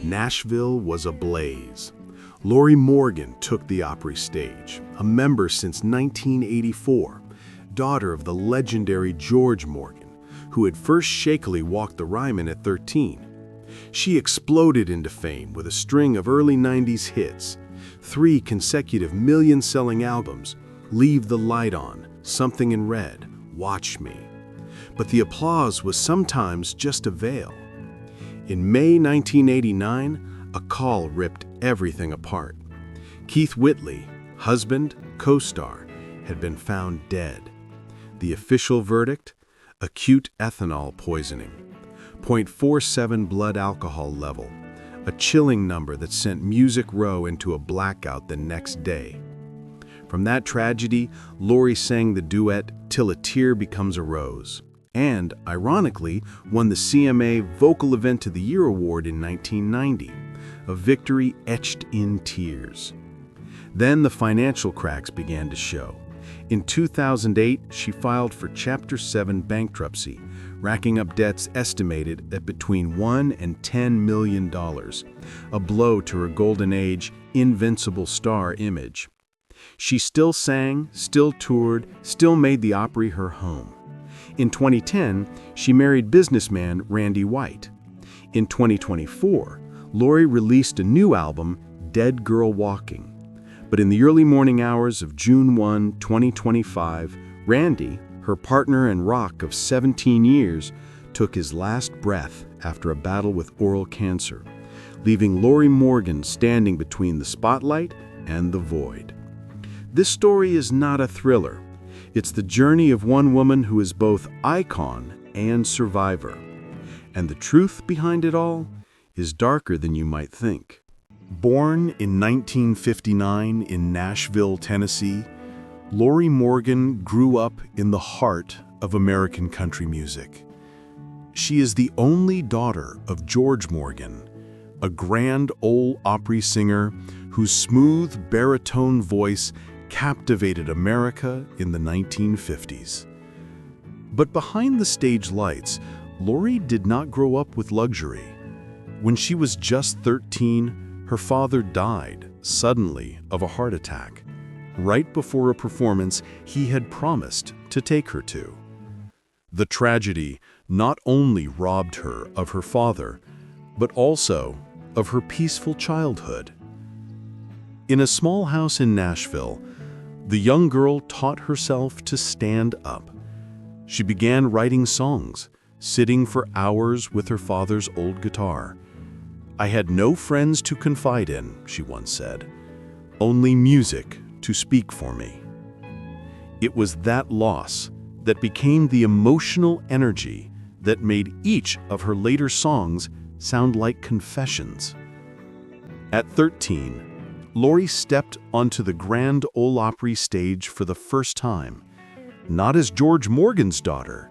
Nashville was ablaze. Lorrie Morgan took the Opry stage, a member since 1984, daughter of the legendary George Morgan, who had first shakily walked the Ryman at 13. She exploded into fame with a string of early 90s hits, 3 consecutive million-selling albums, Leave the Light On, Something in Red, Watch Me. But the applause was sometimes just a veil. In May 1989, a call ripped everything apart. Keith Whitley, husband, co-star, had been found dead. The official verdict? Acute ethanol poisoning. 0.47 blood alcohol level, a chilling number that sent Music Row into a blackout the next day. From that tragedy, Lorrie sang the duet Till a Tear Becomes a Rose, and, ironically, won the CMA Vocal Event of the Year award in 1990, a victory etched in tears. Then the financial cracks began to show. In 2008, she filed for Chapter 7 bankruptcy, racking up debts estimated at between $1 and $10 million, a blow to her golden age, invincible star image. She still sang, still toured, still made the Opry her home. In 2010, she married businessman Randy White. In 2024, Lorrie released a new album, Dead Girl Walking. But in the early morning hours of June 1, 2025, Randy, her partner and rock of 17 years, took his last breath after a battle with oral cancer, leaving Lorrie Morgan standing between the spotlight and the void. This story is not a thriller. It's the journey of one woman who is both icon and survivor. And the truth behind it all is darker than you might think. Born in 1959 in Nashville, Tennessee, Lorrie Morgan grew up in the heart of American country music. She is the only daughter of George Morgan, a grand ole Opry singer whose smooth baritone voice captivated America in the 1950s. But behind the stage lights, Lorrie did not grow up with luxury. When she was just 13, her father died suddenly of a heart attack, right before a performance he had promised to take her to. The tragedy not only robbed her of her father, but also of her peaceful childhood. In a small house in Nashville, the young girl taught herself to stand up. She began writing songs, sitting for hours with her father's old guitar. "I had no friends to confide in," she once said, "only music to speak for me." It was that loss that became the emotional energy that made each of her later songs sound like confessions. At 13, Lorrie stepped onto the Grand Ole Opry stage for the first time, not as George Morgan's daughter,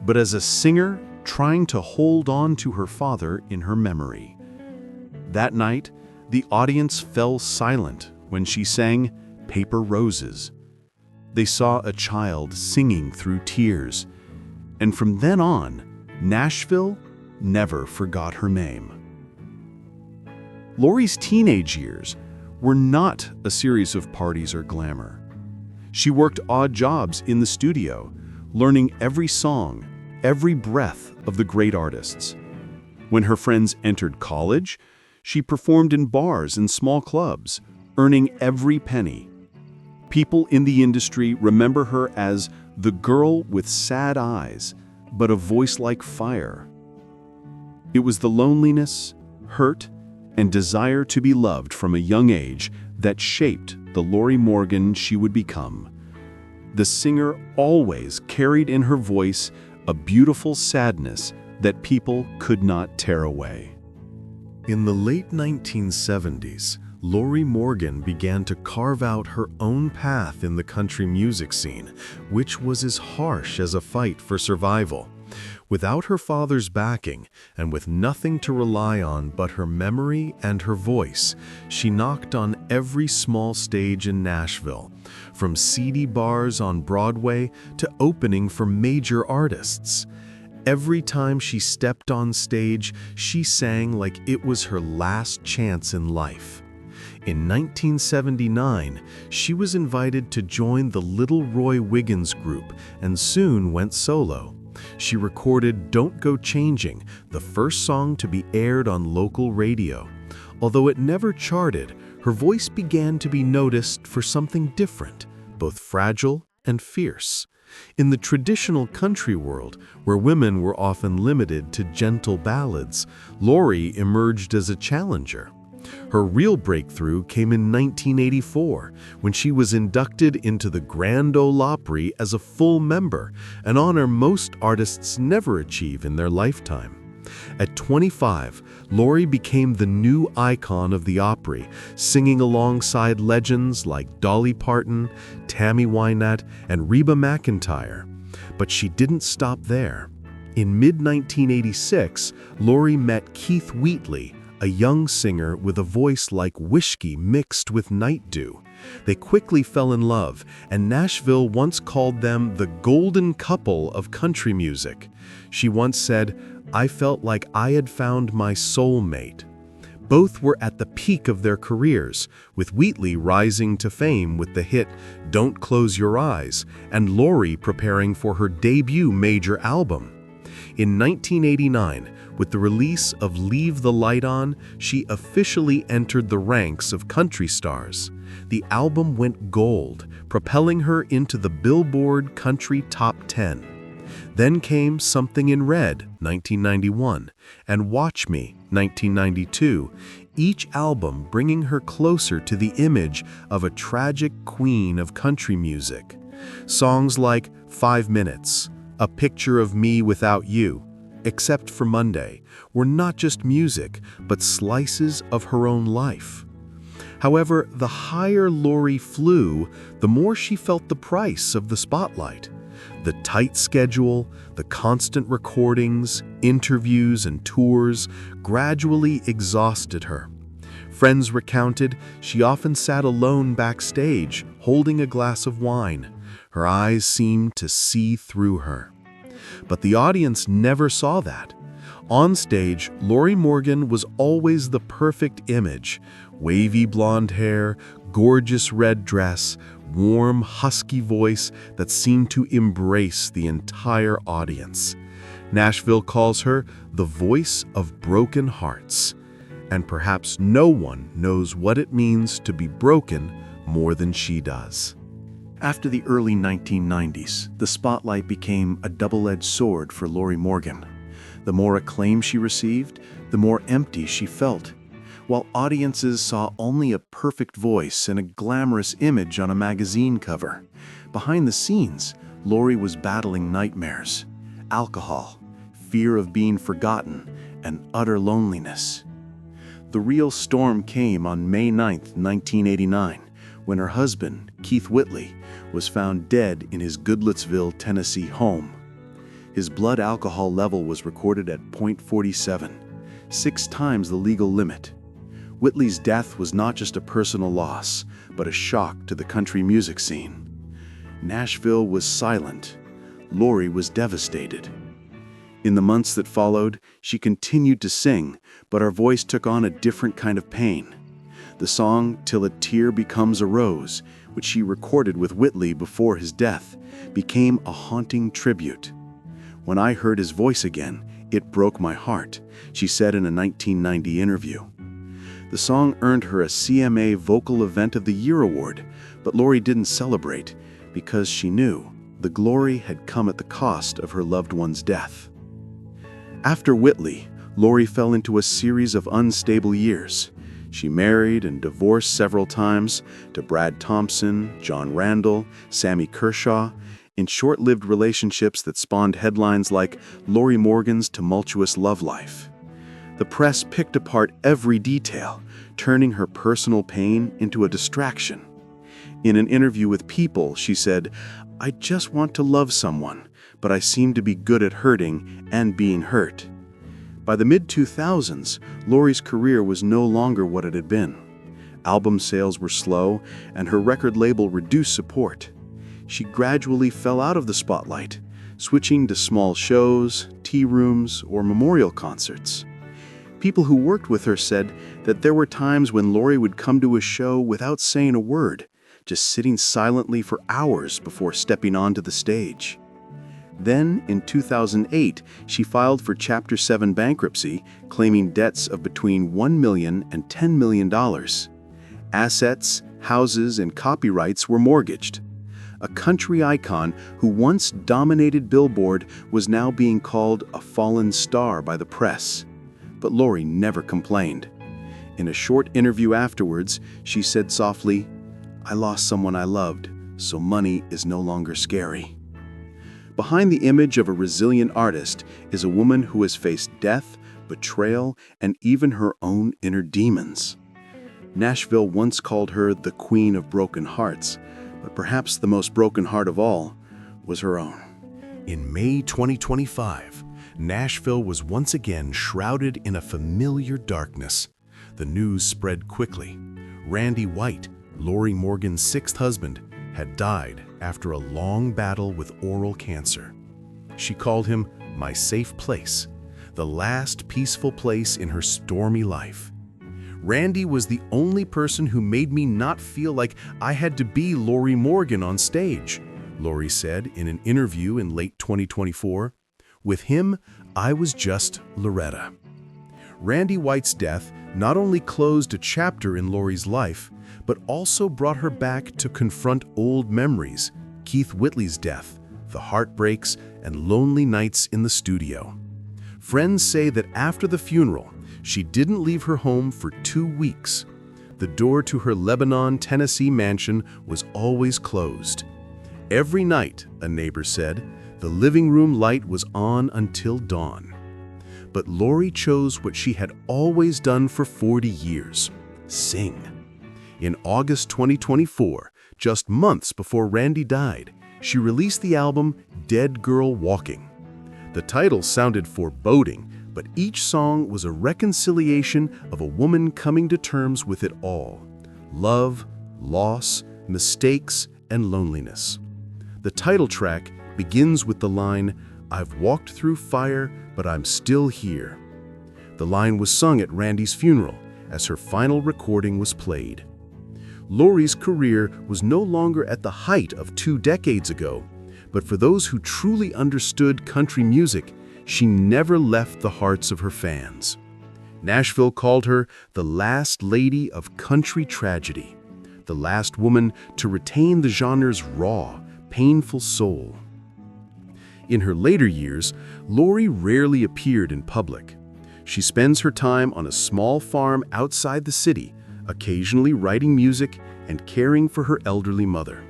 but as a singer trying to hold on to her father in her memory. That night, the audience fell silent when she sang Paper Roses. They saw a child singing through tears, and from then on, Nashville never forgot her name. Lorrie's teenage years were not a series of parties or glamour. She worked odd jobs in the studio, learning every song, every breath of the great artists. When her friends entered college, she performed in bars and small clubs, earning every penny. People in the industry remember her as the girl with sad eyes, but a voice like fire. It was the loneliness, hurt, and desire to be loved from a young age that shaped the Lorrie Morgan she would become. The singer always carried in her voice a beautiful sadness that people could not tear away. In the late 1970s, Lorrie Morgan began to carve out her own path in the country music scene, which was as harsh as a fight for survival. Without her father's backing, and with nothing to rely on but her memory and her voice, she knocked on every small stage in Nashville, from seedy bars on Broadway to opening for major artists. Every time she stepped on stage, she sang like it was her last chance in life. In 1979, she was invited to join the Little Roy Wiggins Group and soon went solo. She recorded Don't Go Changing, the first song to be aired on local radio. Although it never charted, her voice began to be noticed for something different, both fragile and fierce. In the traditional country world, where women were often limited to gentle ballads, Lorrie emerged as a challenger. Her real breakthrough came in 1984, when she was inducted into the Grand Ole Opry as a full member, an honor most artists never achieve in their lifetime. At 25, Lorrie became the new icon of the Opry, singing alongside legends like Dolly Parton, Tammy Wynette, and Reba McEntire. But she didn't stop there. In mid-1986, Lorrie met Keith Whitley, a young singer with a voice like whiskey mixed with night dew. They quickly fell in love, and Nashville once called them the golden couple of country music. She once said, "I felt like I had found my soulmate." Both were at the peak of their careers, with Whitley rising to fame with the hit Don't Close Your Eyes, and Lorrie preparing for her debut major album. In 1989, with the release of Leave the Light On, she officially entered the ranks of country stars. The album went gold, propelling her into the Billboard Country Top 10. Then came Something in Red, 1991, and Watch Me, 1992, each album bringing her closer to the image of a tragic queen of country music. Songs like 5 Minutes, A Picture of Me Without You, Except for Monday, were not just music, but slices of her own life. However, the higher Lorrie flew, the more she felt the price of the spotlight. The tight schedule, the constant recordings, interviews, and tours gradually exhausted her. Friends recounted she often sat alone backstage, holding a glass of wine. Her eyes seemed to see through her. But the audience never saw that. On stage, Lorrie Morgan was always the perfect image: wavy blonde hair, gorgeous red dress, warm, husky voice that seemed to embrace the entire audience. Nashville calls her the voice of broken hearts. And perhaps no one knows what it means to be broken more than she does. After the early 1990s, the spotlight became a double-edged sword for Lorrie Morgan. The more acclaim she received, the more empty she felt. While audiences saw only a perfect voice and a glamorous image on a magazine cover, behind the scenes, Lorrie was battling nightmares, alcohol, fear of being forgotten, and utter loneliness. The real storm came on May 9, 1989, when her husband, Keith Whitley, was found dead in his Goodlettsville, Tennessee home. His blood alcohol level was recorded at .47, 6 times the legal limit. Whitley's death was not just a personal loss, but a shock to the country music scene. Nashville was silent. Lorrie was devastated. In the months that followed, she continued to sing, but her voice took on a different kind of pain. The song Till a Tear Becomes a Rose, which she recorded with Whitley before his death, became a haunting tribute. "When I heard his voice again, it broke my heart," she said in a 1990 interview. The song earned her a CMA Vocal Event of the Year award, but Lorrie didn't celebrate because she knew the glory had come at the cost of her loved one's death. After Whitley, Lorrie fell into a series of unstable years. She married and divorced several times to Brad Thompson, John Randall, Sammy Kershaw, in short-lived relationships that spawned headlines like Lorrie Morgan's tumultuous love life. The press picked apart every detail, turning her personal pain into a distraction. In an interview with People, she said, "I just want to love someone, but I seem to be good at hurting and being hurt." By the mid-2000s, Lorrie's career was no longer what it had been. Album sales were slow, and her record label reduced support. She gradually fell out of the spotlight, switching to small shows, tea rooms, or memorial concerts. People who worked with her said that there were times when Lorrie would come to a show without saying a word, just sitting silently for hours before stepping onto the stage. Then, in 2008, she filed for Chapter 7 bankruptcy, claiming debts of between $1 million and $10 million. Assets, houses, and copyrights were mortgaged. A country icon who once dominated Billboard was now being called a fallen star by the press. But Lorrie never complained. In a short interview afterwards, she said softly, "I lost someone I loved, so money is no longer scary." Behind the image of a resilient artist is a woman who has faced death, betrayal, and even her own inner demons. Nashville once called her the Queen of Broken Hearts, but perhaps the most broken heart of all was her own. In May 2025, Nashville was once again shrouded in a familiar darkness. The news spread quickly. Randy White, Lorrie Morgan's sixth husband, had died after a long battle with oral cancer. She called him "my safe place," the last peaceful place in her stormy life. "Randy was the only person who made me not feel like I had to be Lorrie Morgan on stage," Lorrie said in an interview in late 2024. "With him, I was just Loretta." Randy White's death not only closed a chapter in Lorrie's life, but also brought her back to confront old memories: Keith Whitley's death, the heartbreaks, and lonely nights in the studio. Friends say that after the funeral, she didn't leave her home for 2 weeks. The door to her Lebanon, Tennessee mansion was always closed. Every night, a neighbor said, the living room light was on until dawn. But Lorrie chose what she had always done for 40 years: sing. In August 2024, just months before Randy died, she released the album Dead Girl Walking. The title sounded foreboding, but each song was a reconciliation of a woman coming to terms with it all: love, loss, mistakes, and loneliness. The title track begins with the line, "I've walked through fire, but I'm still here." The line was sung at Randy's funeral as her final recording was played. Lorrie's career was no longer at the height of 2 decades ago, but for those who truly understood country music, she never left the hearts of her fans. Nashville called her the last lady of country tragedy, the last woman to retain the genre's raw, painful soul. In her later years, Lorrie rarely appeared in public. She spends her time on a small farm outside the city, occasionally writing music and caring for her elderly mother.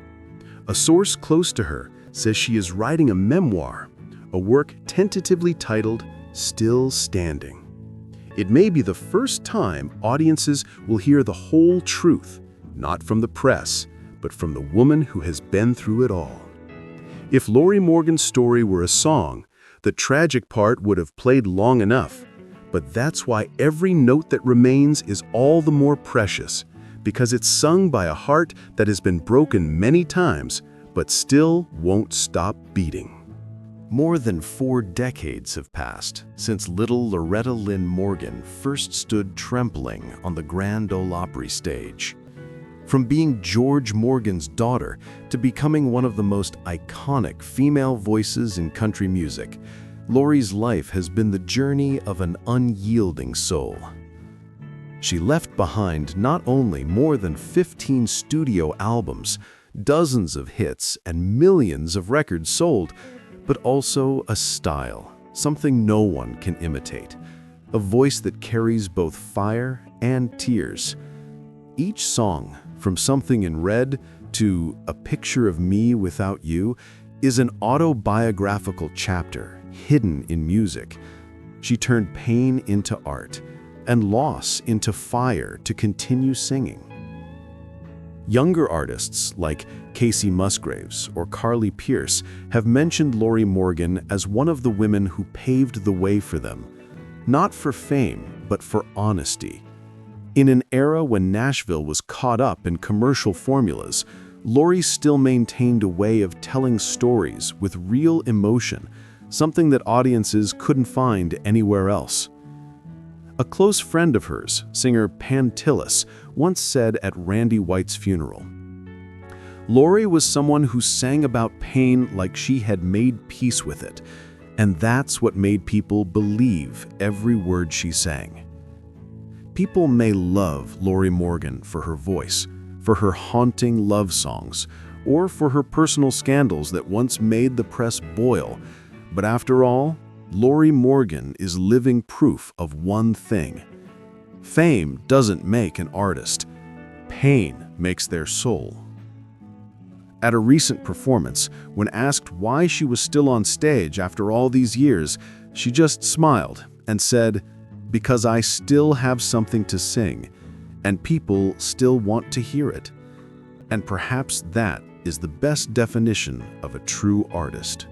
A source close to her says she is writing a memoir, a work tentatively titled Still Standing. It may be the first time audiences will hear the whole truth, not from the press, but from the woman who has been through it all. If Lorrie Morgan's story were a song, the tragic part would have played long enough. But that's why every note that remains is all the more precious, because it's sung by a heart that has been broken many times, but still won't stop beating. More than 4 decades have passed since little Loretta Lynn Morgan first stood trembling on the Grand Ole Opry stage. From being George Morgan's daughter to becoming one of the most iconic female voices in country music, Lorrie's life has been the journey of an unyielding soul. She left behind not only more than 15 studio albums, dozens of hits, and millions of records sold, but also a style, something no one can imitate, a voice that carries both fire and tears. Each song, from Something in Red to A Picture of Me Without You, is an autobiographical chapter hidden in music. She turned pain into art and loss into fire to continue singing. Younger artists like Casey Musgraves or Carly Pearce have mentioned Lorrie Morgan as one of the women who paved the way for them, not for fame, but for honesty. In an era when Nashville was caught up in commercial formulas, Lorrie still maintained a way of telling stories with real emotion, something that audiences couldn't find anywhere else. A close friend of hers, singer Pantillis, once said at Randy White's funeral, "Lorrie was someone who sang about pain like she had made peace with it, and that's what made people believe every word she sang." People may love Lorrie Morgan for her voice, for her haunting love songs, or for her personal scandals that once made the press boil, but after all, Lorrie Morgan is living proof of one thing. Fame doesn't make an artist. Pain makes their soul. At a recent performance, when asked why she was still on stage after all these years, she just smiled and said, "Because I still have something to sing, and people still want to hear it." And perhaps that is the best definition of a true artist.